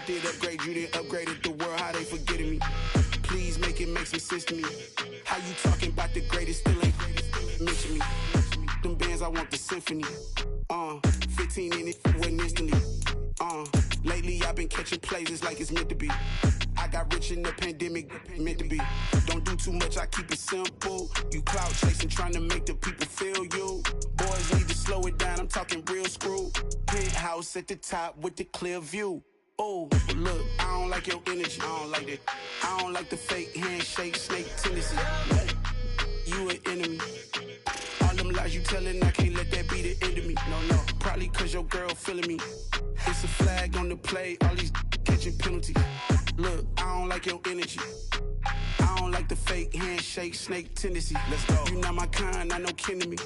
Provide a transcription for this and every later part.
did upgrade you, then upgraded the world. How they forgetting me? Please make it make some sense to me. How you talking about the greatest, still ain't mention me? Them bands, I want the symphony. 15 in it, wasn't instantly. Lately I've been catching plays, it's like it's meant to be. I got rich in the pandemic, meant to be. Don't do too much, I keep it simple. You clout chasing, trying to make the people feel you. Boys need to slow it down, I'm talking real screw. Penthouse at the top with the clear view. Oh, look, I don't like your energy, I don't like that. I don't like the fake handshake, snake tendency. You an enemy. All them lies you telling, I can't let that be the end of me. No, probably cause your girl feeling me. It's a flag on the play, all these catching penalties. Look, I don't like your energy. I don't like the fake handshake, snake tendency. Let's go. You not my kind, I know kin to me.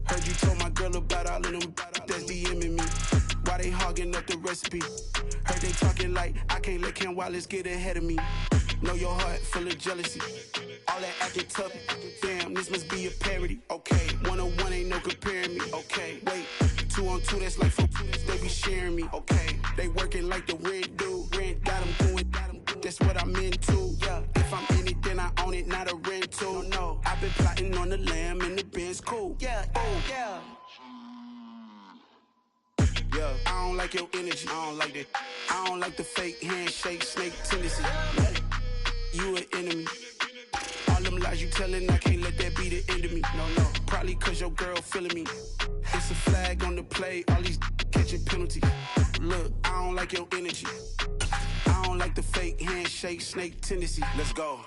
Heard you told my girl about all of them that's DMing me. Why they hogging up the recipe? Heard they talking like I can't let Ken Wallace get ahead of me. Know your heart full of jealousy. All that acting tough. Damn, this must be a parody. Okay, 1-on-1 ain't no comparing me. Okay, wait, 2-on-2 that's like 4-2, they be sharing me. Okay, they working like the rent do. Rent got them doing, that's what I'm into. Yeah, if I'm in it, then I own it, not a rental. No, I've been plotting on the lamb and the Benz cool. Yeah, yeah. Yeah, I don't like your energy, I don't like that. I don't like the fake handshake, snake tendency. You an enemy. All them lies you telling, I can't let that be the end of me. No, probably cause your girl feeling me. It's a flag on the play, all these catching penalties. Look, I don't like your energy. I don't like the fake handshake, snake tendency. Let's go.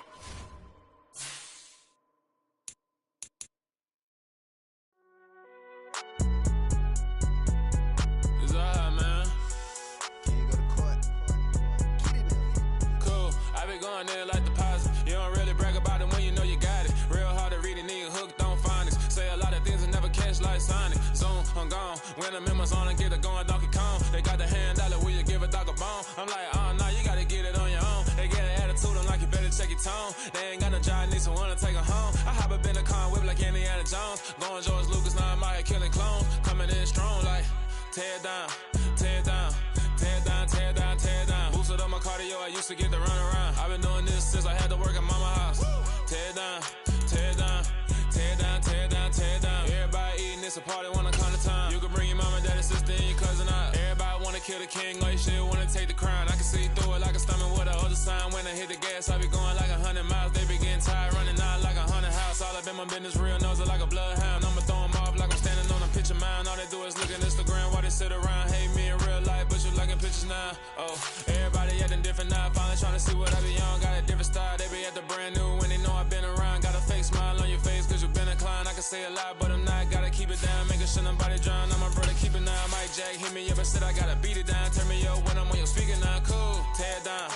Going there like deposit. You don't really brag about it when you know you got it. Real hard to read a nigga hooked on phonics. Say a lot of things and never catch like Sonic. Zone, I'm gone. When I'm in my zone, I get it going Donkey Kong. They got the hand dollar, will you give a dog a bone? I'm like, oh no, you gotta get it on your own. They get an attitude, I'm like, you better check your tone. They ain't got no job, need someone to take her home. I hop up in the car, whip like Indiana Jones. Going George Lucas, now I'm out here killing clones. Coming in strong like, tear down, tear down. Tear down, tear down, tear down. Boosted up my cardio, I used to get to run around. I've been doing this since I had to work at mama house. Tear down, tear down, tear down, tear down, tear down. Everybody eating, it's a party when I come to time. You can bring your mama, daddy, sister, and your cousin out. Everybody wanna kill the king, or you shit wanna take the crown. I can see through it like a stomach with a other sign. When I hit the gas, I be going like 100 miles. They be getting tired, running out like 100 house. All up in my business, real nose it like a bloodhound. I'ma throw them off like I'm standing on a picture mound. All they do is look at Instagram while they sit around. Hate me in real life, but you liking pictures now. Oh, everybody acting different now. Finally trying to see what I be on. Got a different style, they be at the brand new when they know I've been around. Got a fake smile on your face cause you been inclined. I can say a lot, but I'm not. Gotta keep it down, making sure nobody drown. I'm my brother, keep it now. Mike Jack hit me up and said I gotta beat it down. Turn me up when I'm on your speaker now. Cool, tear down,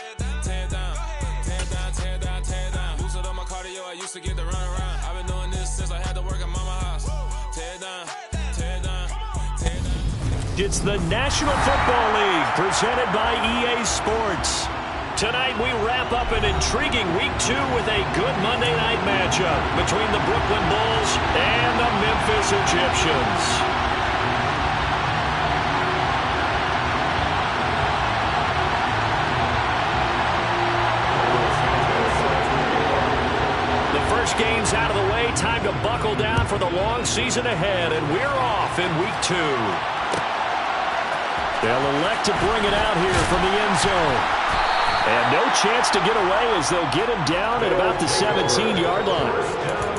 tear down, tear down, tear down, tear down. Boosted up my cardio, I used to get to run around. I've been doing this since I had to work at mama house. Tear down, tear down, tear down. It's the National Football League presented by EA Sports. Tonight we wrap up an intriguing Week 2 with a good Monday night matchup between the Brooklyn Bulls and the Memphis Egyptians. The first game's out of the way. Time to buckle down for the long season ahead, and we're off in Week 2. They'll elect to bring it out here from the end zone. And no chance to get away as they'll get him down at about the 17-yard line.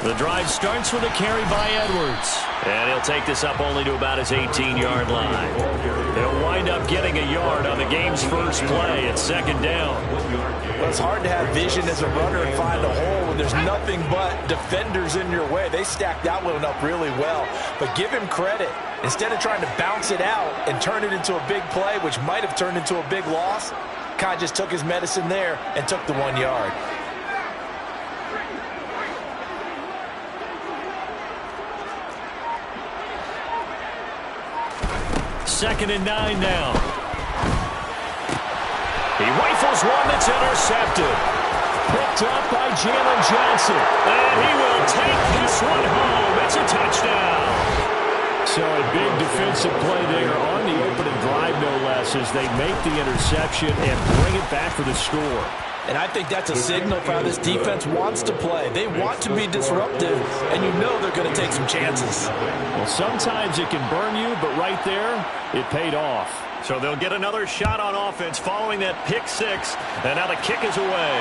The drive starts with a carry by Edwards. And he'll take this up only to about his 18-yard line. He'll wind up getting a yard on the game's first play at second down. Well, it's hard to have vision as a runner and find a hole when there's nothing but defenders in your way. They stacked that one up really well. But give him credit. Instead of trying to bounce it out and turn it into a big play, which might have turned into a big loss, kind of just took his medicine there and took the 1 yard. Second and 9 now. He rifles one that's intercepted. Picked up by Jalen Johnson. And he will take this one home. It's a touchdown. So a big defensive play there on the opening drive, no less, as they make the interception and bring it back for the score. And I think that's a signal for how this defense wants to play. They want to be disruptive, and you know they're going to take some chances. Well, sometimes it can burn you, but right there, it paid off. So they'll get another shot on offense following that pick six, and now the kick is away.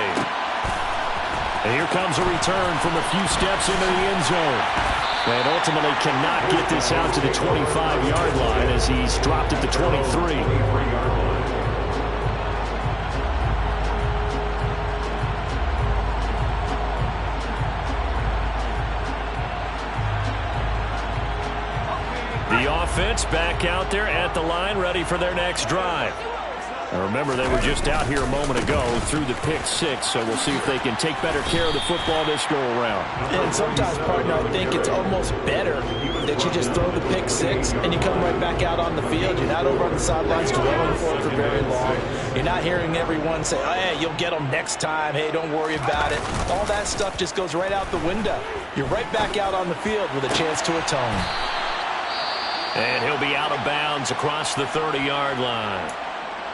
And here comes a return from a few steps into the end zone. And ultimately cannot get this out to the 25-yard line as he's dropped at the 23. The offense back out there at the line, ready for their next drive. Now remember, they were just out here a moment ago through the pick six, so we'll see if they can take better care of the football this go-around. And sometimes, partner, I think it's almost better that you just throw the pick six and you come right back out on the field. You're not over on the sidelines dwelling for it for very long. You're not hearing everyone say, oh, hey, you'll get them next time. Hey, don't worry about it. All that stuff just goes right out the window. You're right back out on the field with a chance to atone. And he'll be out of bounds across the 30-yard line.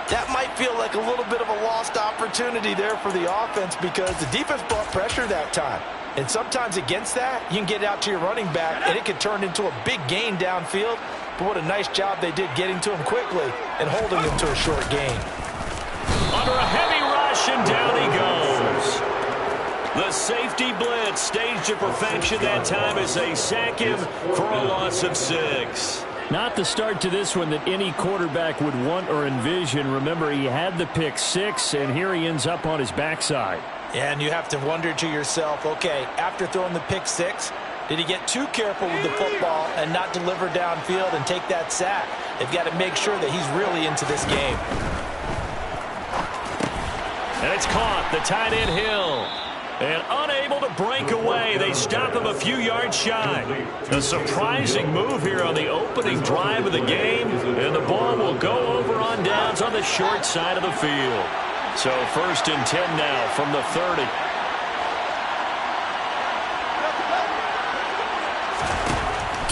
That might feel like a little bit of a lost opportunity there for the offense because the defense brought pressure that time. And sometimes against that, you can get out to your running back, and it can turn into a big gain downfield. But what a nice job they did getting to him quickly and holding him to a short gain. Under a heavy rush, and down he goes. The safety blitz staged to perfection that time as they sack him for a loss of 6. Not the start to this one that any quarterback would want or envision. Remember, he had the pick six, and here he ends up on his backside. Yeah, and you have to wonder to yourself, okay, after throwing the pick six, did he get too careful with the football and not deliver downfield and take that sack? They've got to make sure that he's really into this game. And it's caught, the tight end Hill. And unable to break away, they stop him a few yards shy. A surprising move here on the opening drive of the game, and the ball will go over on downs on the short side of the field. So 1st and 10 now from the 30.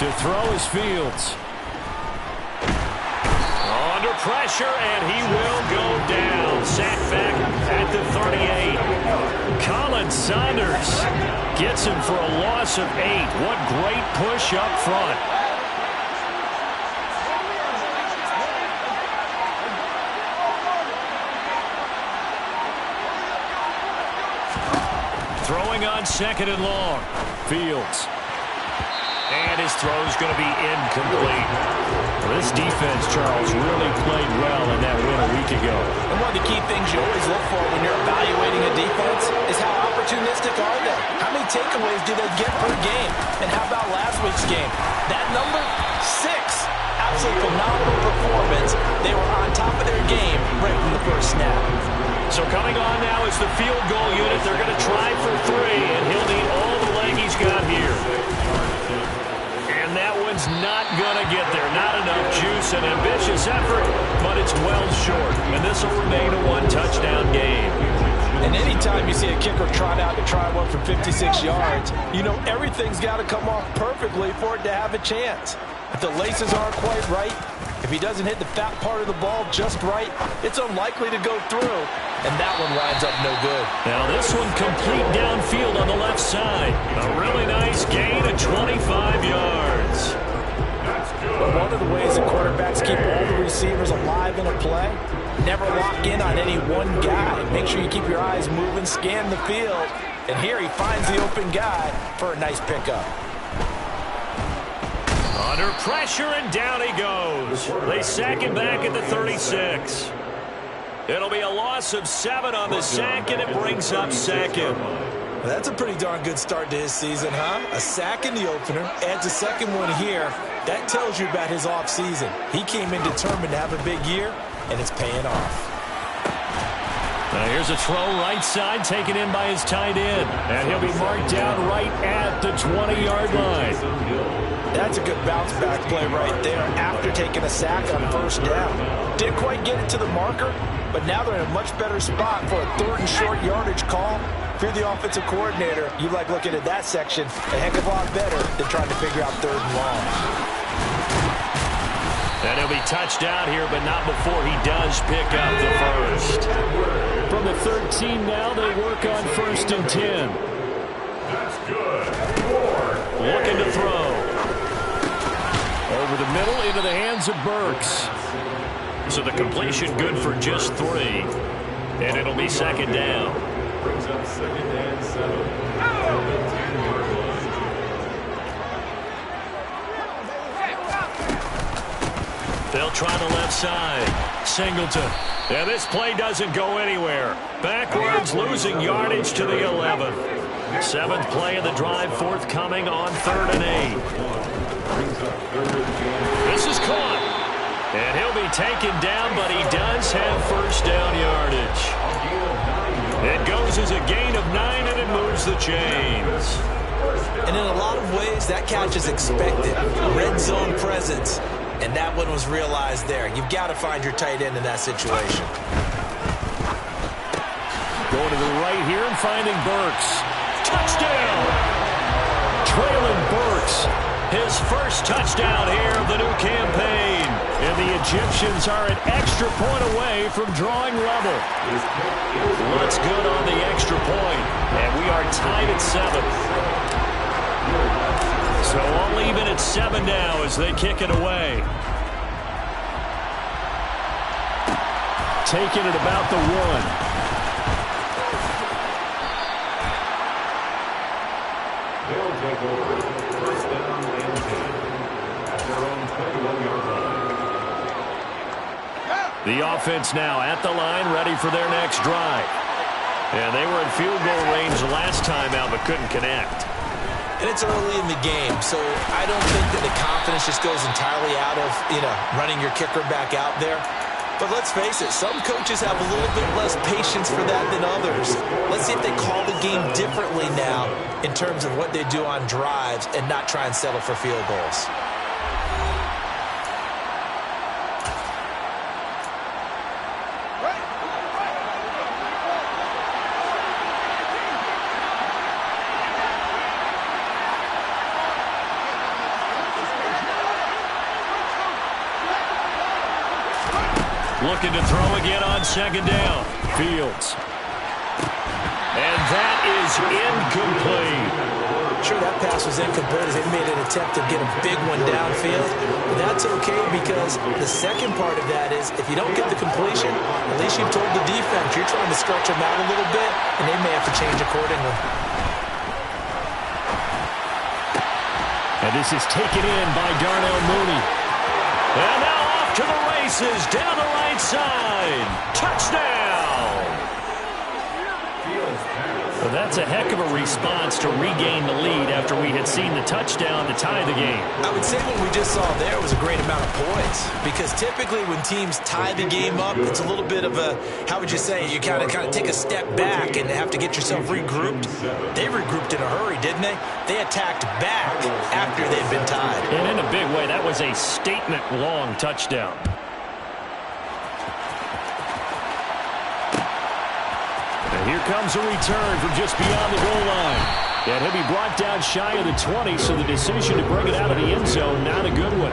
To throw is Fields. Under pressure, and he will go down. Sacked back at the 38. Colin Saunders gets him for a loss of 8. What great push up front. Throwing on 2nd and long. Fields. And his throw is going to be incomplete. Well, this defense, Charles, really played well in that win a week ago. And one of the key things you always look for when you're evaluating a defense is how opportunistic are they? How many takeaways do they get per game? And how about last week's game? That number, 6. Absolutely phenomenal performance. They were on top of their game right from the first snap. So coming on now is the field goal unit. They're going to try for 3, and he'll need all the leg he's got here. And that one's not going to get there. Not enough juice, an ambitious effort, but it's well short. And this will remain a 1-touchdown game. And anytime you see a kicker trot out to try one from 56 yards, you know everything's got to come off perfectly for it to have a chance. If the laces aren't quite right, if he doesn't hit the fat part of the ball just right, it's unlikely to go through. And that one winds up no good. Now this one complete downfield on the left side. A really nice gain of 25 yards. But one of the ways that quarterbacks keep all the receivers alive in a play, never lock in on any one guy. Make sure you keep your eyes moving, scan the field. And here he finds the open guy for a nice pickup. Under pressure, and down he goes. They sack him back at the 36. It'll be a loss of 7 on the sack, and it brings up 2nd. Well, that's a pretty darn good start to his season, huh? A sack in the opener, adds a second one here. That tells you about his offseason. He came in determined to have a big year, and it's paying off. Now here's a throw right side taken in by his tight end. And he'll be marked down right at the 20-yard line. That's a good bounce-back play right there after taking a sack on first down. Didn't quite get it to the marker, but now they're in a much better spot for a 3rd and short yardage call. If you're the offensive coordinator, you like looking at that section a heck of a lot better than trying to figure out 3rd and long. And he'll be touched out here, but not before he does pick up the first. From the 13 now, they work on 1st and 10. That's good. Looking to throw. Over the middle into the hands of Burks. So the completion good for just 3. And it'll be 2nd down. Brings up 2nd and 7. They'll try the left side. Singleton. And this play doesn't go anywhere. Backwards, losing yardage to the 11. 7th play of the drive, forthcoming on 3rd and 8. This is caught. And he'll be taken down, but he does have first down yardage. It goes as a gain of 9, and it moves the chains. And in a lot of ways, that catch is expected. Red zone presence. And that one was realized there. You've got to find your tight end in that situation. Going to the right here and finding Burks. Touchdown! Traylon Burks, his first touchdown here of the new campaign. And the Egyptians are an extra point away from drawing level. What's good on the extra point? And we are tied at 7. So all even at 7 now as they kick it away. Taking it about the 1. They'll take over. 1st down and 10. At their own 21-yard line. The offense now at the line, ready for their next drive. And they were in field goal range last time out, but couldn't connect. And it's early in the game, so I don't think that the confidence just goes entirely out of, running your kicker back out there. But let's face it, some coaches have a little bit less patience for that than others. Let's see if they call the game differently now in terms of what they do on drives and not try and settle for field goals. Looking to throw again on 2nd down. Fields. And that is incomplete. Sure, that pass was incomplete as they made an attempt to get a big one downfield. But that's okay because the second part of that is if you don't get the completion, at least you've told the defense you're trying to stretch them out a little bit, and they may have to change accordingly. And this is taken in by Darnell Mooney. And now off to the races down the right side. Touchdown! Well, that's a heck of a response to regain the lead after we had seen the touchdown to tie the game. I would say what we just saw there was a great amount of points because typically when teams tie the game up, it's a little bit of a, how would you say, you kind of take a step back and have to get yourself regrouped. They regrouped in a hurry, didn't they? They attacked back after they'd been tied. And in a big way, that was a statement-long touchdown. Here comes a return from just beyond the goal line. And he'll be brought down shy of the 20, so the decision to bring it out of the end zone, not a good one.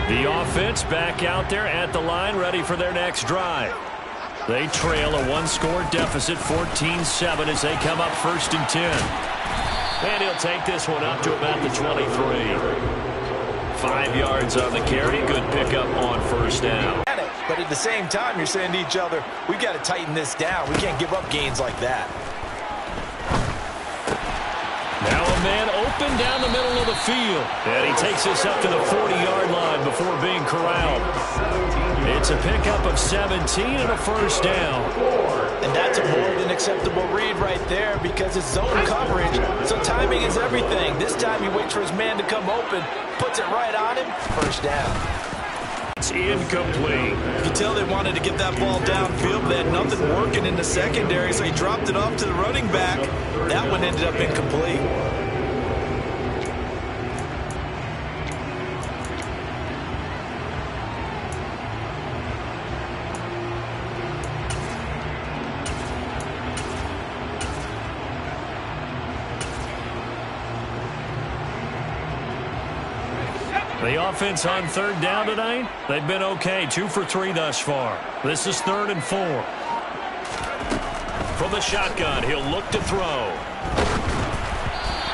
The offense back out there at the line, ready for their next drive. They trail a one-score deficit, 14-7, as they come up 1st and 10. And he'll take this one up to about the 23. 5 yards on the carry. Good pickup on 1st down. But at the same time, you're saying to each other, we've got to tighten this down. We can't give up gains like that. Now a man open down the middle of the field. And he takes us up to the 40-yard line before being corralled. It's a pickup of 17 and a 1st down. And that's a more than acceptable read right there because it's zone coverage, so timing is everything. This time he waits for his man to come open, puts it right on him, first down. It's incomplete. You can tell they wanted to get that ball downfield, but they had nothing working in the secondary, so he dropped it off to the running back. That one ended up incomplete. The offense on third down tonight, they've been okay. 2 for 3 thus far. This is 3rd and 4. From the shotgun, he'll look to throw.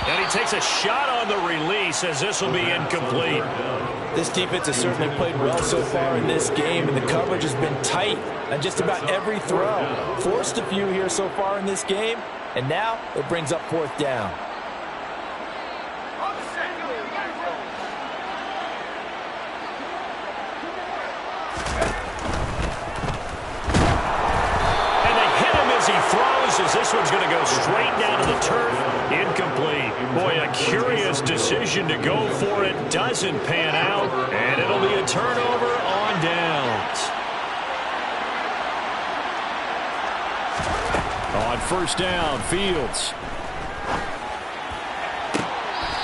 And he takes a shot on the release as this will be incomplete. This defense has certainly played well so far in this game, and the coverage has been tight on just about every throw. Forced a few here so far in this game, and now it brings up 4th down. As this one's going to go straight down to the turf. Incomplete. Boy, a curious decision to go for it. Doesn't pan out. And it'll be a turnover on downs. On first down, Fields.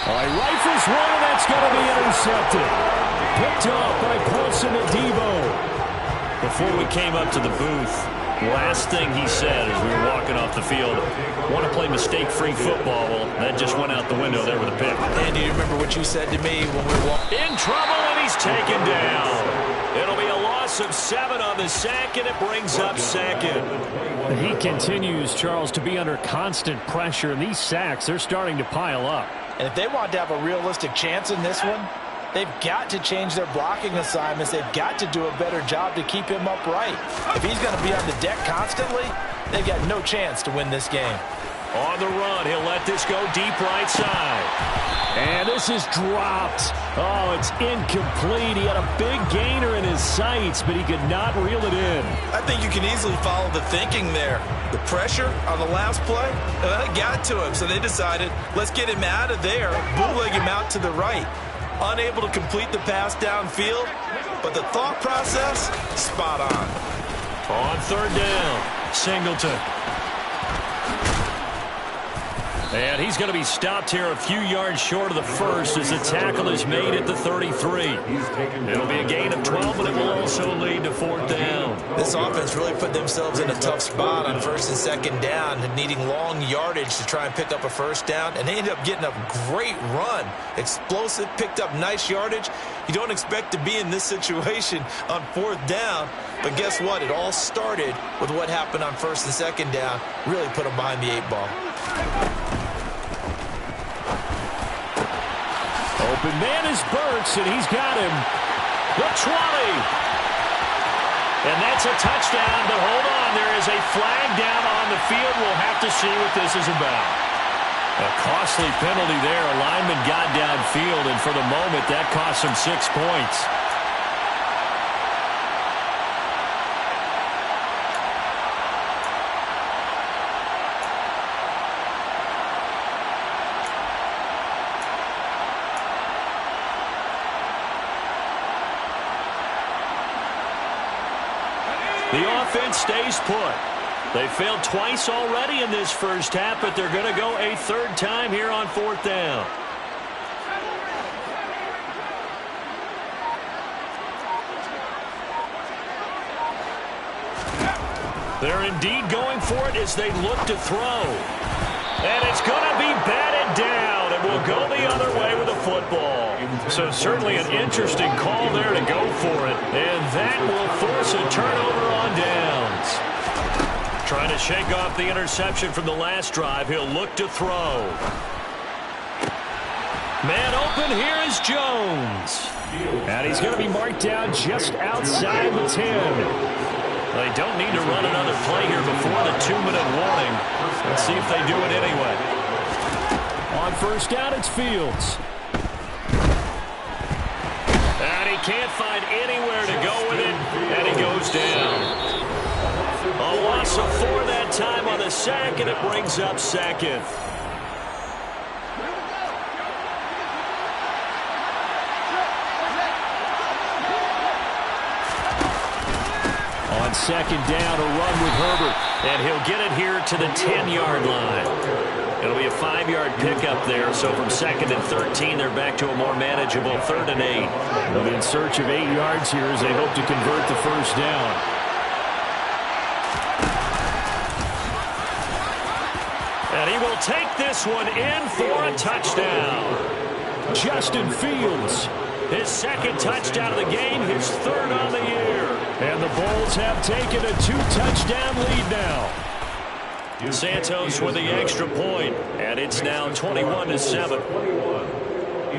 Rifles one, and that's going to be intercepted. Picked off by Paulson Adebo. Before we came up to the booth, last thing he said as we were walking off the field, want to play mistake-free football. Well, that just went out the window there with a pick. Andy, you remember what you said to me when we were walking? In trouble, and he's taken down. It'll be a loss of 7 on the sack, and it brings up 2nd. He continues, Charles, to be under constant pressure, and these sacks, they're starting to pile up. And if they want to have a realistic chance in this one, they've got to change their blocking assignments. They've got to do a better job to keep him upright. If he's going to be on the deck constantly, they've got no chance to win this game. On the run, he'll let this go deep right side. And this is dropped. Oh, it's incomplete. He had a big gainer in his sights, but he could not reel it in. I think you can easily follow the thinking there. The pressure on the last play, got to him, so they decided, let's get him out of there, bootleg him out to the right. Unable to complete the pass downfield, but the thought process, spot on. On third down, Singleton. And he's going to be stopped here a few yards short of the first as the tackle is made at the 33. It'll be a gain of 12, but it will also lead to 4th down. This offense really put themselves in a tough spot on 1st and 2nd down, needing long yardage to try and pick up a 1st down, and they ended up getting a great run. Explosive, picked up nice yardage. You don't expect to be in this situation on 4th down, but guess what? It all started with what happened on 1st and 2nd down. Really put them behind the 8 ball. Open man is Burks, and he's got him. The 20. And that's a touchdown, but hold on. There is a flag down on the field. We'll have to see what this is about. A costly penalty there. A lineman got downfield, and for the moment, that cost him 6 points. The offense stays put. They failed twice already in this first half, but they're going to go a 3rd time here on 4th down. They're indeed going for it as they look to throw. And it's going to be batted down, and will go the other way with the football. So certainly an interesting call there to go for it. And that will force a turnover on downs. Trying to shake off the interception from the last drive. He'll look to throw. Man open, here is Jones. And he's going to be marked down just outside the 10. They don't need to run another play here before the 2-minute warning. Let's see if they do it anyway. On first down, it's Fields. And he can't find anywhere to go with it, and he goes down. A loss of 4 that time on the sack, and it brings up second. On second down, a run with Herbert, and he'll get it here to the 10-yard line. It'll be a 5-yard pickup there, so from 2nd and 13, they're back to a more manageable 3rd and 8. They'll be in search of 8 yards here as they hope to convert the first down. And he will take this one in for a touchdown. Justin Fields. His 2nd touchdown of the game, his 3rd on the year. And the Bulls have taken a 2-touchdown lead now. Santos with the extra point, and it's now 21-7. 21,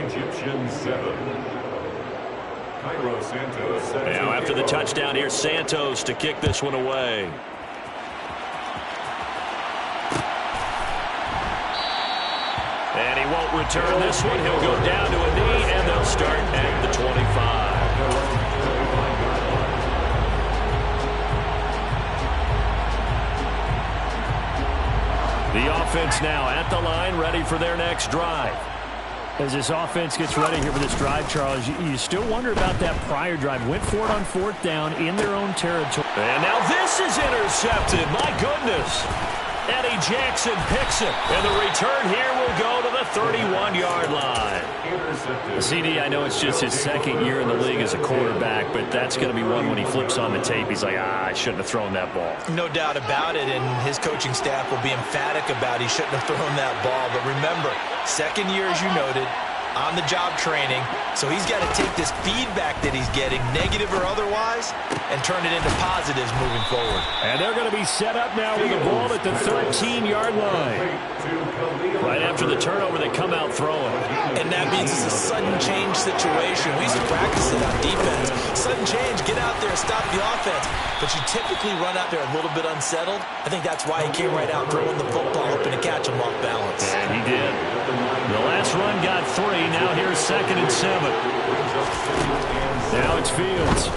Egyptian 7. Cairo Santos. Now after the touchdown, here's Santos to kick this one away. And he won't return this one. He'll go down to a knee, and they'll start at the 25. The offense now at the line, ready for their next drive. As this offense gets ready here for this drive, Charles, you still wonder about that prior drive. Went for it on 4th down in their own territory. And now this is intercepted. My goodness. Eddie Jackson picks it, and the return here will go to the 31-yard line. CD, I know it's just his 2nd year in the league as a quarterback, but that's going to be one when he flips on the tape. He's like, I shouldn't have thrown that ball. No doubt about it, and his coaching staff will be emphatic about he shouldn't have thrown that ball. But remember, 2nd year, as you noted, on-the-job training, so he's got to take this feedback that he's getting, negative or otherwise, and turn it into positives moving forward. And they're going to be set up now with the ball at the 13-yard line. Right after the turnover, they come out throwing. And that means it's a sudden change situation. We used to practice it on defense. Sudden change, get out there, stop the offense. But you typically run out there a little bit unsettled. I think that's why he came right out throwing the football, hoping to catch him off balance. And he did. The last run got 3. Now here's 2nd and 7. Now it's Fields.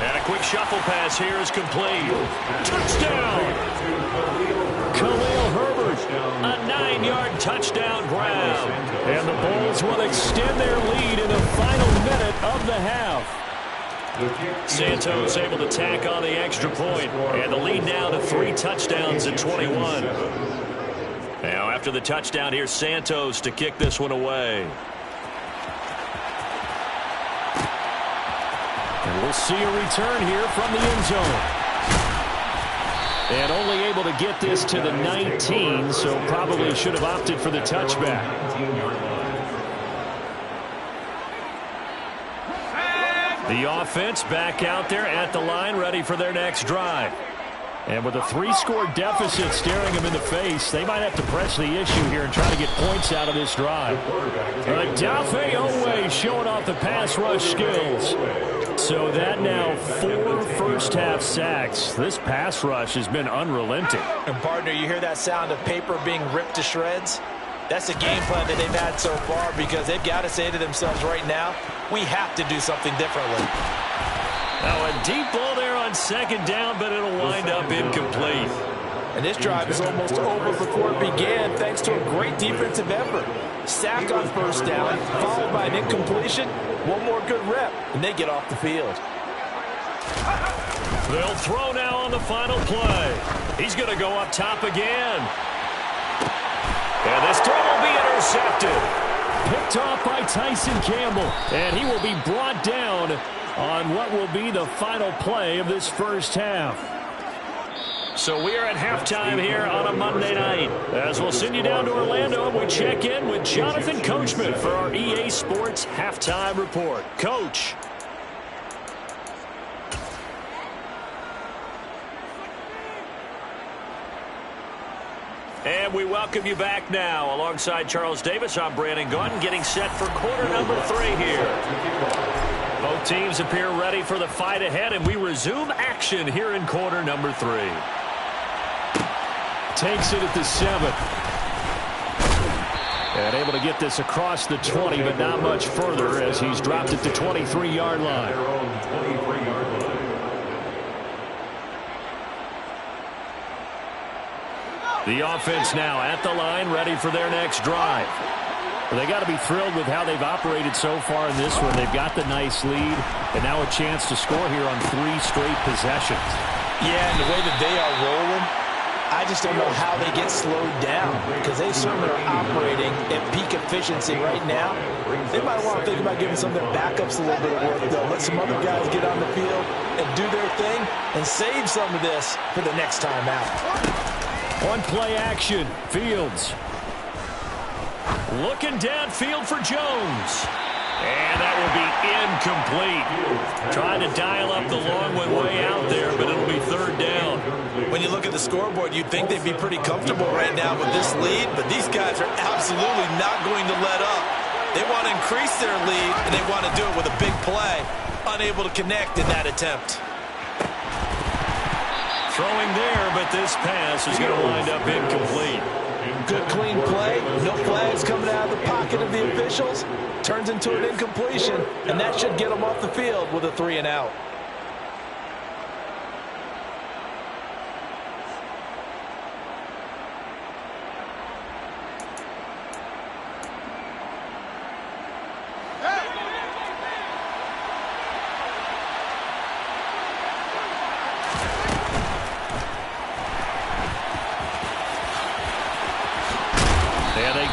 And a quick shuffle pass here is complete. Touchdown! Khalil Herbert. A 9-yard touchdown grab. And the Bulls will extend their lead in the final minute of the half. Santos able to tack on the extra point. And the lead now to 3 touchdowns at 21. Now after the touchdown, here's Santos to kick this one away. And we'll see a return here from the end zone. And only able to get this to the 19, so probably should have opted for the touchback. The offense back out there at the line, ready for their next drive. And with a 3-score deficit staring them in the face, they might have to press the issue here and try to get points out of this drive. Odafe Oweh showing off the pass rush skills. So that now 4 first-half sacks. This pass rush has been unrelenting. And, partner, you hear that sound of paper being ripped to shreds? That's a game plan that they've had so far because they've got to say to themselves right now, we have to do something differently. Now a deep ball there on 2nd down, but it'll wind up incomplete. And this drive is almost over before it began thanks to a great defensive effort. Sack on 1st down, followed by an incompletion. One more good rep, and they get off the field. They'll throw now on the final play. He's going to go up top again. And this throw will be intercepted. Picked off by Tyson Campbell. And he will be brought down on what will be the final play of this first half. So we are at halftime here on a Monday night. As we'll send you down to Orlando, and we check in with Jonathan Coachman for our EA Sports Halftime Report. Coach. And we welcome you back now. Alongside Charles Davis, I'm Brandon Gaudin, getting set for quarter number 3 here. Both teams appear ready for the fight ahead, and we resume action here in quarter number 3. Takes it at the 7. And able to get this across the 20, but not much further as he's dropped at the 23-yard line. The offense now at the line, ready for their next drive. Well, they got to be thrilled with how they've operated so far in this one. They've got the nice lead, and now a chance to score here on 3 straight possessions. Yeah, and the way that they are rolling, I just don't know how they get slowed down, because they certainly are operating at peak efficiency right now. They might want to think about giving some of their backups a little bit of work, though. Let some other guys get on the field and do their thing and save some of this for the next time out. One play action, Fields. Looking downfield for Jones. And that will be incomplete. Trying to dial up the long one way out there, but it'll be 3rd down. When you look at the scoreboard, you'd think they'd be pretty comfortable right now with this lead, but these guys are absolutely not going to let up. They want to increase their lead, and they want to do it with a big play. Unable to connect in that attempt. Throwing there, but this pass is going to wind up incomplete. Good clean play. No flags coming out of the pocket of the officials. Turns into an incompletion, and that should get them off the field with a 3-and-out.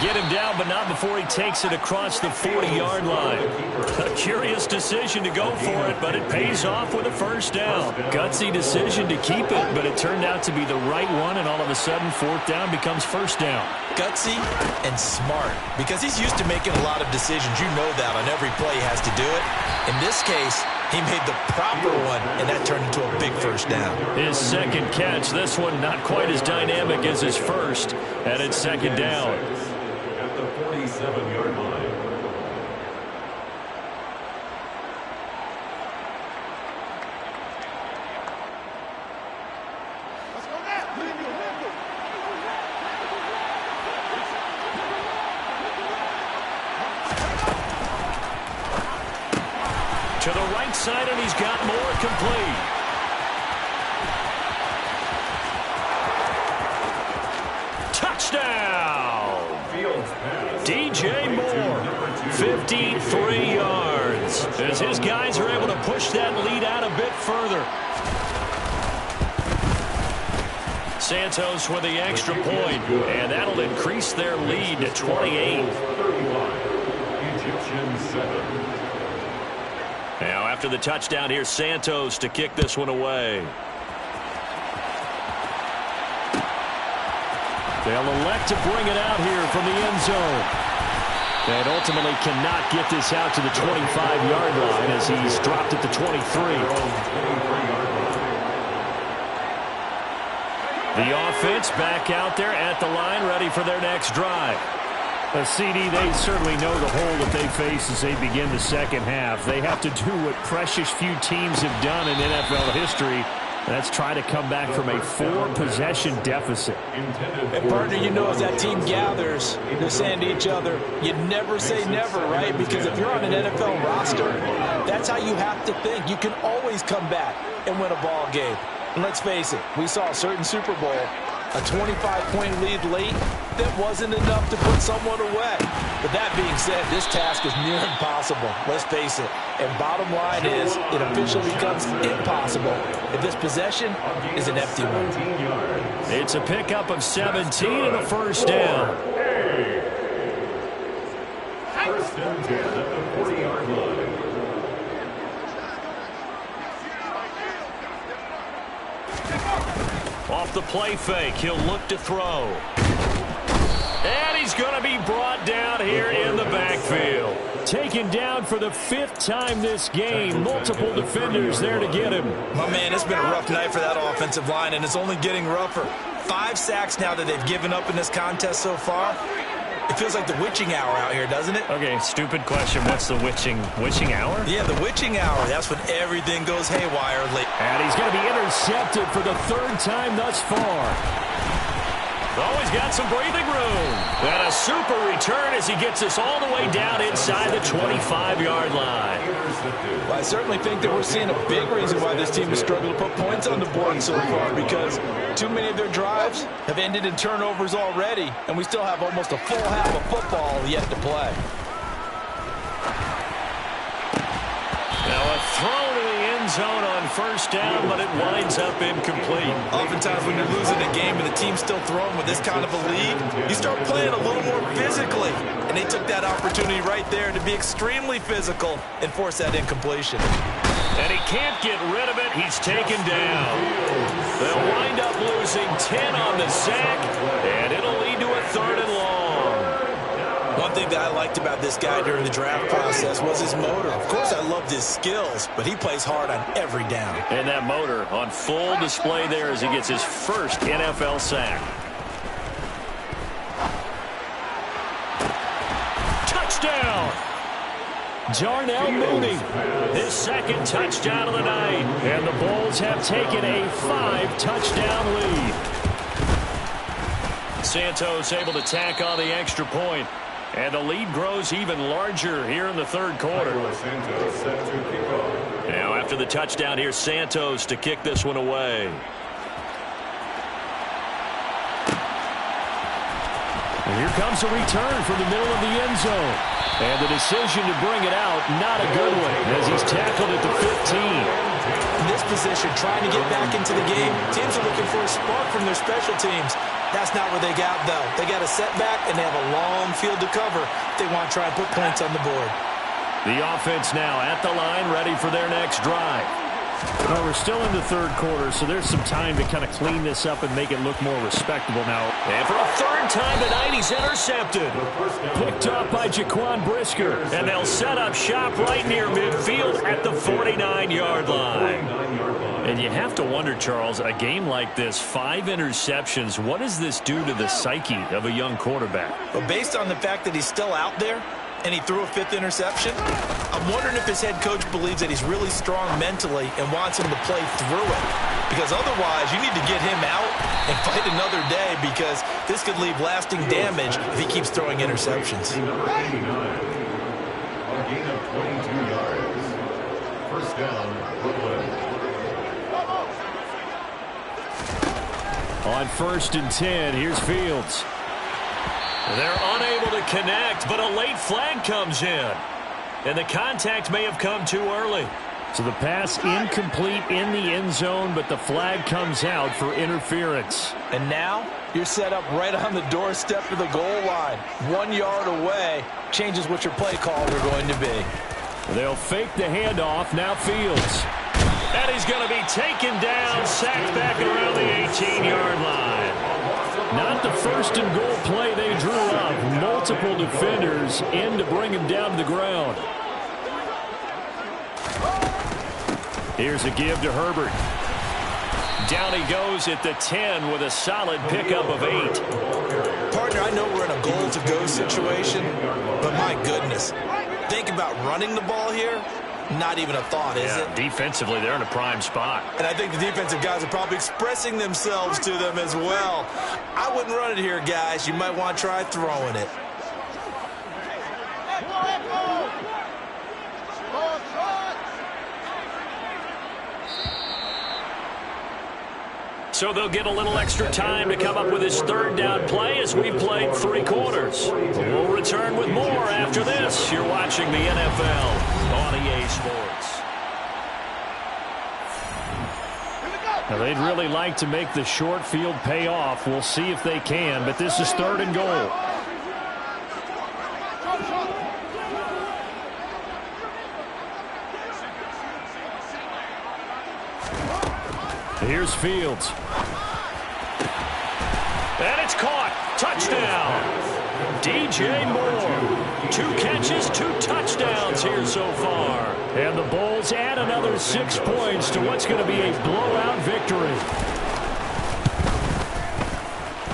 Get him down, but not before he takes it across the 40-yard line. A curious decision to go for it, but it pays off with a 1st down. Gutsy decision to keep it, but it turned out to be the right one, and all of a sudden, 4th down becomes 1st down. Gutsy and smart, because he's used to making a lot of decisions. You know that on every play he has to do it. In this case, he made the proper one, and that turned into a big 1st down. His 2nd catch, this one not quite as dynamic as his first, and it's 2nd down. 47-yard line. To the right side, and he's got more complete. Touchdown! DJ Moore, 53 yards, as his guys are able to push that lead out a bit further. Santos with the extra point, and that'll increase their lead to 28. Now after the touchdown, here's Santos to kick this one away. They'll elect to bring it out here from the end zone. And ultimately cannot get this out to the 25-yard line as he's dropped at the 23. The offense back out there at the line, ready for their next drive. A CD, they certainly know the hole that they face as they begin the second half. They have to do what precious few teams have done in NFL history. That's try to come back from a 4-possession deficit. And partner, you know, as that team gathers, they're saying to each other, you never say never, right? Because if you're on an NFL roster, that's how you have to think. You can always come back and win a ball game. And let's face it, we saw a certain Super Bowl, a 25-point lead late that wasn't enough to put someone away. But that being said, this task is near impossible. Let's face it. And bottom line is, it officially becomes impossible if this possession is an empty one. It's a pickup of 17 and a 1st down. 1st and 10 at the 40-yard line. Off the play fake, he'll look to throw. And he's going to be brought down here in the backfield. Taken down for the 5th time this game. Multiple defenders there to get him. My man, it's been a rough night for that offensive line, and it's only getting rougher. 5 sacks now that they've given up in this contest so far. It feels like the witching hour out here, doesn't it? Okay, stupid question. What's the witching hour? Yeah, the witching hour. That's when everything goes haywire late. And he's going to be intercepted for the 3rd time thus far. Oh, he's got some breathing room. And a super return as he gets us all the way down inside the 25-yard line. Well, I certainly think that we're seeing a big reason why this team has struggled to put points on the board so far, because too many of their drives have ended in turnovers already, and we still have almost a full half of football yet to play. Now a throw to the end zone on first down, but it winds up incomplete. Oftentimes when you're losing a game and the team's still throwing with this kind of a lead, you start playing a little more physically. And they took that opportunity right there to be extremely physical and force that incompletion. And he can't get rid of it. He's taken down. They'll wind up losing 10 on the sack, and it'll lead to a 3rd and long. One thing that I liked about this guy during the draft process was his motor. Of course, I loved his skills, but he plays hard on every down. And that motor on full display there as he gets his first NFL sack. Touchdown! Darnell Mooney, his 2nd touchdown of the night. And the Bulls have taken a 5-touchdown lead. Santos able to tack on the extra point. And the lead grows even larger here in the 3rd quarter. Now after the touchdown, here's Santos to kick this one away. And here comes a return from the middle of the end zone. And the decision to bring it out, not a good one, as he's tackled at the 15. In this position, trying to get back into the game, teams are looking for a spark from their special teams. That's not what they got, though. They got a setback, and they have a long field to cover if they want to try and put points on the board. The offense now at the line, ready for their next drive. Well, we're still in the 3rd quarter, so there's some time to kind of clean this up and make it look more respectable now. And for a 3rd time tonight, he's intercepted. Picked up by Jaquan Brisker. And they'll set up shop right near midfield at the 49-yard line. And you have to wonder, Charles, a game like this, 5 interceptions, what does this do to the psyche of a young quarterback? But based on the fact that he's still out there and he threw a 5th interception, I'm wondering if his head coach believes that he's really strong mentally and wants him to play through it. Because otherwise, you need to get him out and fight another day, because this could leave lasting damage if he keeps throwing interceptions. Number 89, a gain of 22 yards. First down, Brooklyn. On 1st and 10, here's Fields. They're unable to connect, but a late flag comes in. And the contact may have come too early. So the pass incomplete in the end zone, but the flag comes out for interference. And now you're set up right on the doorstep of the goal line. 1 yard away changes what your play calls are going to be. They'll fake the handoff. Now Fields. And he's going to be taken down, sacked back around the 18-yard line. Not the 1st and goal play they drew up. Multiple defenders in to bring him down to the ground. Here's a give to Herbert. Down he goes at the 10 with a solid pickup of 8. Partner, I know we're in a goal-to-go situation, but my goodness, think about running the ball here. Not even a thought, is it? Defensively, they're in a prime spot. And I think the defensive guys are probably expressing themselves to them as well. I wouldn't run it here, guys. You might want to try throwing it. So they'll get a little extra time to come up with his 3rd down play as we've played 3 quarters. We'll return with more after this. You're watching the NFL on EA Sports. Now, they'd really like to make the short field pay off. We'll see if they can, but this is 3rd and goal. Here's Fields. And it's caught. Touchdown. DJ Moore. 2 catches, 2 touchdowns here so far. And the Bulls add another 6 points to what's going to be a blowout victory.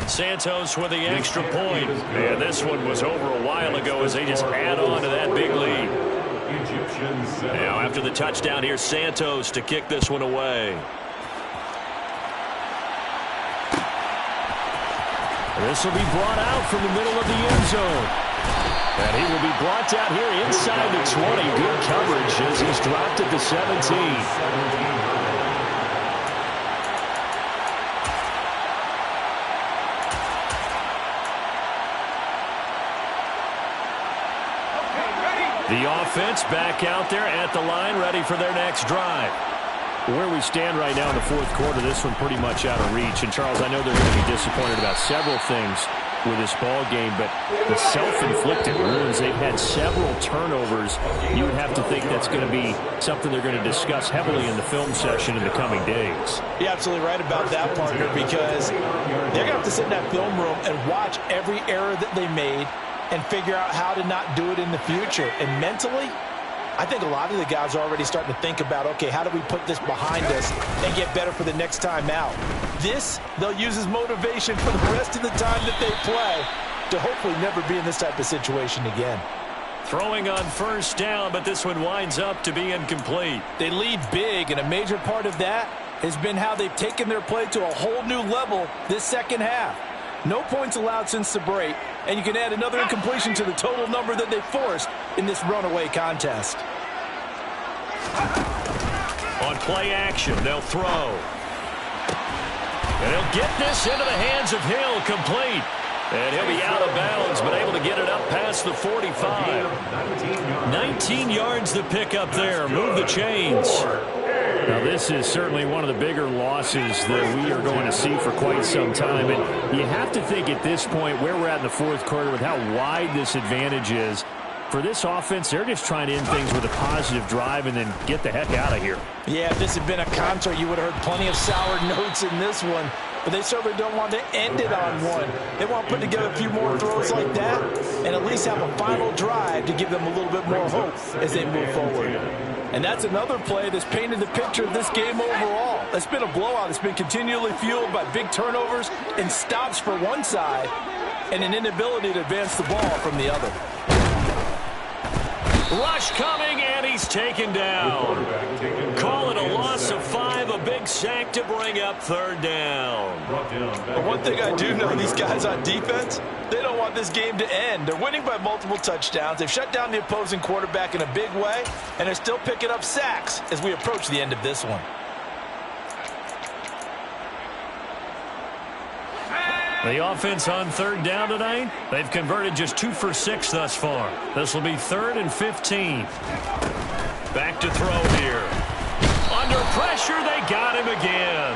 Santos with the extra point. And this one was over a while ago as they just add on to that big lead. Now after the touchdown, here's Santos to kick this one away. This will be brought out from the middle of the end zone. And he will be brought down here inside the 20. Good coverage as he's dropped at the 17. The offense back out there at the line, ready for their next drive. Where we stand right now in the fourth quarter, this one pretty much out of reach. And, Charles, I know they're going to be disappointed about several things with this ball game, but the self-inflicted wounds, they've had several turnovers. You would have to think that's going to be something they're going to discuss heavily in the film session in the coming days. You're absolutely right about that, partner, because they're going to have to sit in that film room and watch every error that they made and figure out how to not do it in the future. And mentally, I think a lot of the guys are already starting to think about, okay, how do we put this behind us and get better for the next time out? This, they'll use as motivation for the rest of the time that they play to hopefully never be in this type of situation again. Throwing on first down, but this one winds up to be incomplete. They lead big, and a major part of that has been how they've taken their play to a whole new level this second half. No points allowed since the break, and you can add another incompletion to the total number that they forced in this runaway contest. On play action, they'll throw. And he'll get this into the hands of Hill, complete. And he'll be out of bounds, but able to get it up past the 45. 19 yards to pick up there. Move the chains. Now, this is certainly one of the bigger losses that we are going to see for quite some time. And you have to think at this point where we're at in the fourth quarter with how wide this advantage is. For this offense, they're just trying to end things with a positive drive and then get the heck out of here. Yeah, if this had been a concert, you would have heard plenty of sour notes in this one. But they certainly don't want to end it on one. They want to put together a few more throws like that and at least have a final drive to give them a little bit more hope as they move forward. And that's another play that's painted the picture of this game overall. It's been a blowout. It's been continually fueled by big turnovers and stops for one side and an inability to advance the ball from the other. Rush coming, and he's taken down. Call it a loss of 5, a big sack to bring up third down. But one thing I do know, these guys on defense, they don't want this game to end. They're winning by multiple touchdowns. They've shut down the opposing quarterback in a big way, and they're still picking up sacks as we approach the end of this one. The offense on third down tonight, they've converted just 2 for 6 thus far. This will be 3rd and 15. Back to throw here. Under pressure, they got him again.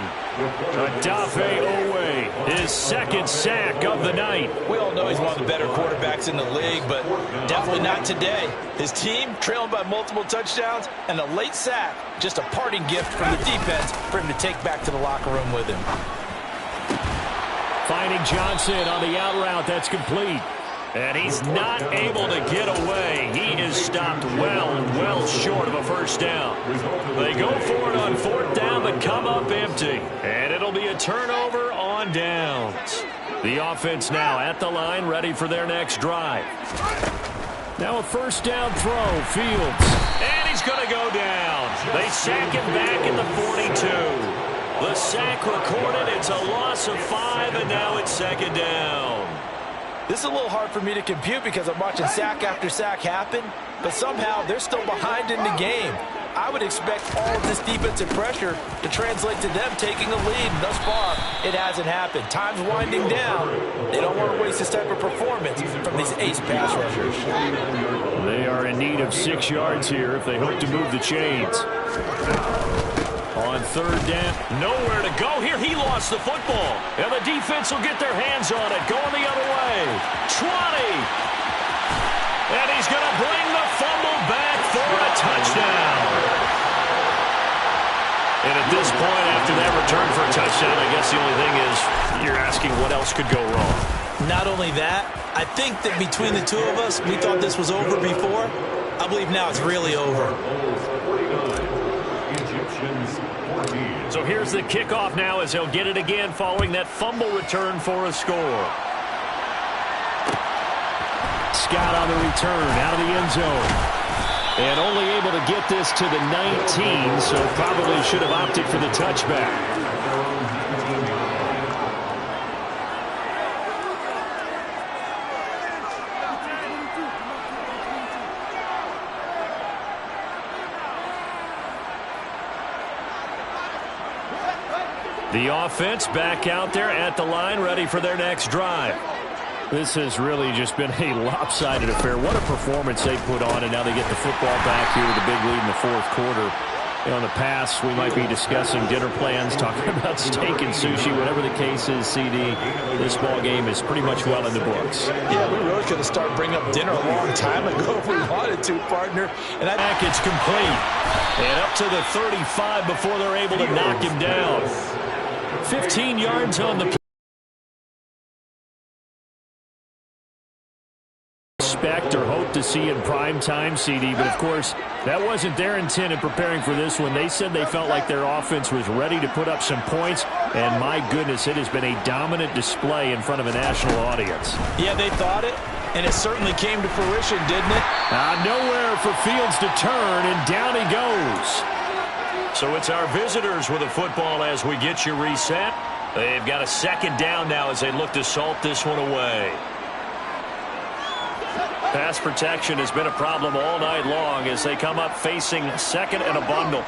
Odafe Oweh, his second sack of the night. We all know he's one of the better quarterbacks in the league, but definitely not today. His team trailing by multiple touchdowns, and a late sack, just a parting gift from the defense for him to take back to the locker room with him. Finding Johnson on the out route. That's complete. And he's not able to get away. He is stopped well short of a first down. They go for it on 4th down, but come up empty. And it'll be a turnover on downs. The offense now at the line, ready for their next drive. Now a first down throw, Fields. And he's going to go down. They sack him back at the 42. The sack recorded. It's a loss of 5, and now it's 2nd down. This is a little hard for me to compute because I'm watching sack after sack happen, but somehow they're still behind in the game. I would expect all of this defensive pressure to translate to them taking a lead. Thus far, it hasn't happened. Time's winding down. They don't want to waste this type of performance from these ace pass rushers. They are in need of 6 yards here if they hope to move the chains. On 3rd down, nowhere to go here. He lost the football. And the defense will get their hands on it. Going the other way. 20. And he's going to bring the fumble back for a touchdown. And at this point, after that return for a touchdown, I guess the only thing is you're asking what else could go wrong. Not only that, I think that between the two of us, we thought this was over before. I believe now it's really over. So here's the kickoff now as he'll get it again following that fumble return for a score. Scott on the return out of the end zone. And only able to get this to the 19, so probably should have opted for the touchback. The offense back out there at the line, ready for their next drive. This has really just been a lopsided affair. What a performance they put on, and now they get the football back here with a big lead in the fourth quarter. You know, in the past, we might be discussing dinner plans, talking about steak and sushi, whatever the case is, CD. This ball game is pretty much well in the books. Yeah, we really could have started bringing up dinner a long time ago if we wanted to, partner. And back, it's complete. And up to the 35 before they're able to knock him down. 15 yards on the play. Expect or hope to see in prime time, CD, but of course that wasn't their intent in preparing for this one. They said they felt like their offense was ready to put up some points, and my goodness, it has been a dominant display in front of a national audience. Yeah, they thought it, and it certainly came to fruition, didn't it? Nowhere for Fields to turn, and down he goes. So it's our visitors with the football as we get you reset. They've got a second down now as they look to salt this one away. Pass protection has been a problem all night long as they come up facing second and a bundle.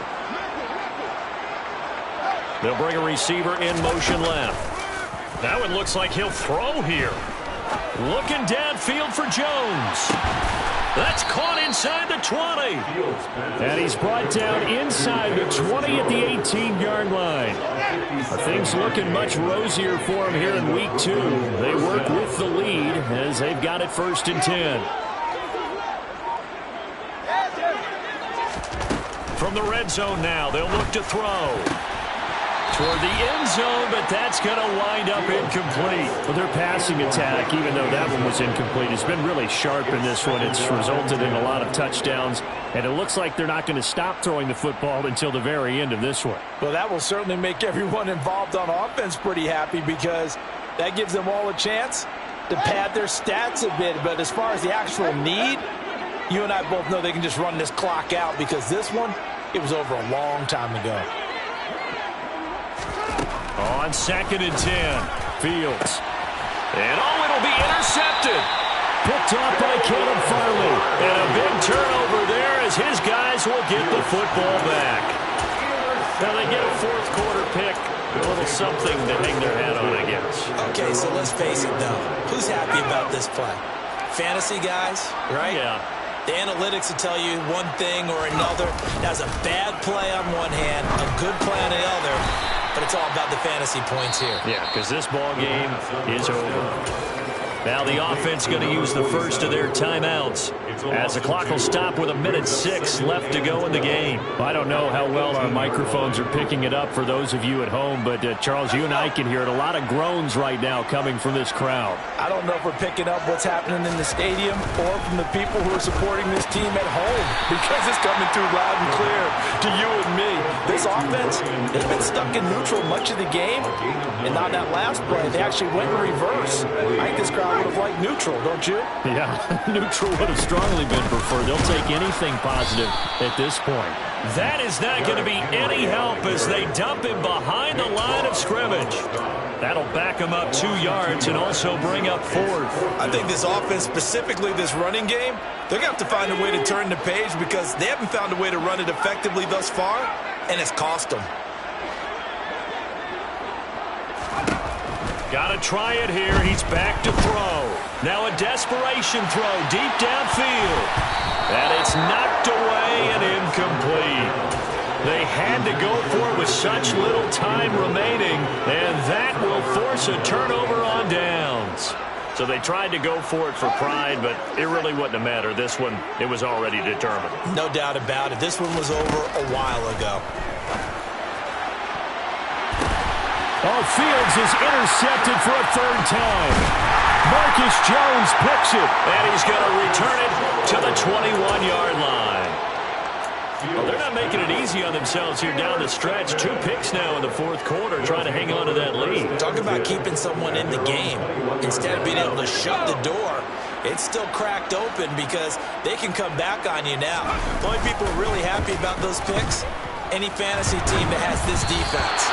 They'll bring a receiver in motion left. Now it looks like he'll throw here. Looking downfield for Jones. That's caught inside the 20. And he's brought down inside the 20 at the 18-yard line. Things looking much rosier for him here in week 2. They work with the lead as they've got it 1st and 10. From the red zone now, they'll look to throw. Toward the end zone, but that's going to wind up incomplete. Well, their passing attack, even though that one was incomplete, has been really sharp in this one. It's resulted in a lot of touchdowns, and it looks like they're not going to stop throwing the football until the very end of this one. Well, that will certainly make everyone involved on offense pretty happy because that gives them all a chance to pad their stats a bit. But as far as the actual need, you and I both know they can just run this clock out because this one, it was over a long time ago. On 2nd and 10, Fields. And it'll be intercepted. Picked off by Caleb Farley. And a big turnover there as his guys will get the football back. Now they get a fourth quarter pick. A little something to hang their hat on, I guess. Okay, so let's face it, though. Who's happy about this play? Fantasy guys, right? Yeah. The analytics will tell you one thing or another. That's a bad play on one hand, a good play on the other. But it's all about the fantasy points here. Yeah, because this ball game is over. Now the offense going to use the first of their timeouts as the clock will stop with 1:06 left to go in the game. I don't know how well our microphones are picking it up for those of you at home, but Charles, you and I can hear it. A lot of groans right now coming from this crowd. I don't know if we're picking up what's happening in the stadium or from the people who are supporting this team at home because it's coming through loud and clear to you and me. This offense, they've been stuck in neutral much of the game, and on that last play, they actually went in reverse. I think this crowd would have liked neutral, don't you? Yeah, neutral would have strongly been preferred. They'll take anything positive at this point. That is not going to be any help as they dump him behind the line of scrimmage. That'll back him up 2 yards and also bring up 4th. I think this offense, specifically this running game, they're going to have to find a way to turn the page because they haven't found a way to run it effectively thus far, and it's cost them. Got to try it here. He's back to throw. Now a desperation throw deep downfield. And it's knocked away and incomplete. They had to go for it with such little time remaining, and that will force a turnover on downs. So they tried to go for it for pride, but it really wouldn't have mattered. This one, it was already determined. No doubt about it. This one was over a while ago. Oh, Fields is intercepted for a 3rd time. Marcus Jones picks it, and he's going to return it to the 21-yard line. Well, they're not making it easy on themselves here down the stretch. 2 picks now in the fourth quarter, trying to hang on to that lead. Talk about keeping someone in the game. Instead of being able to shut the door, it's still cracked open because they can come back on you now. The only people really happy about those picks, any fantasy team that has this defense.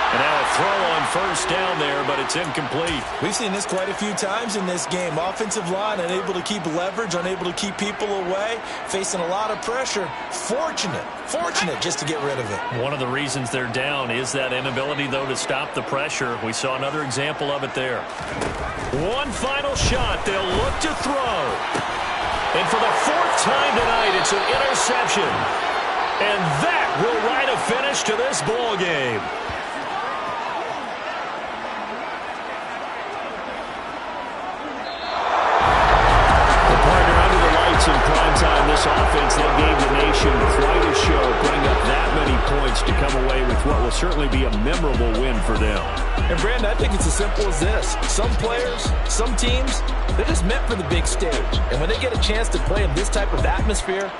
And now a throw on first down there, but it's incomplete. We've seen this quite a few times in this game. Offensive line unable to keep leverage, unable to keep people away, facing a lot of pressure. Fortunate just to get rid of it. One of the reasons they're down is that inability, though, to stop the pressure. We saw another example of it there. One final shot. They'll look to throw. And for the fourth time tonight, it's an interception. And that will write a finish to this ball game. In prime time, this offense that gave the nation quite a show, putting up that many points to come away with what will certainly be a memorable win for them. And, Brandon, I think it's as simple as this. Some players, some teams, they're just meant for the big stage. And when they get a chance to play in this type of atmosphere,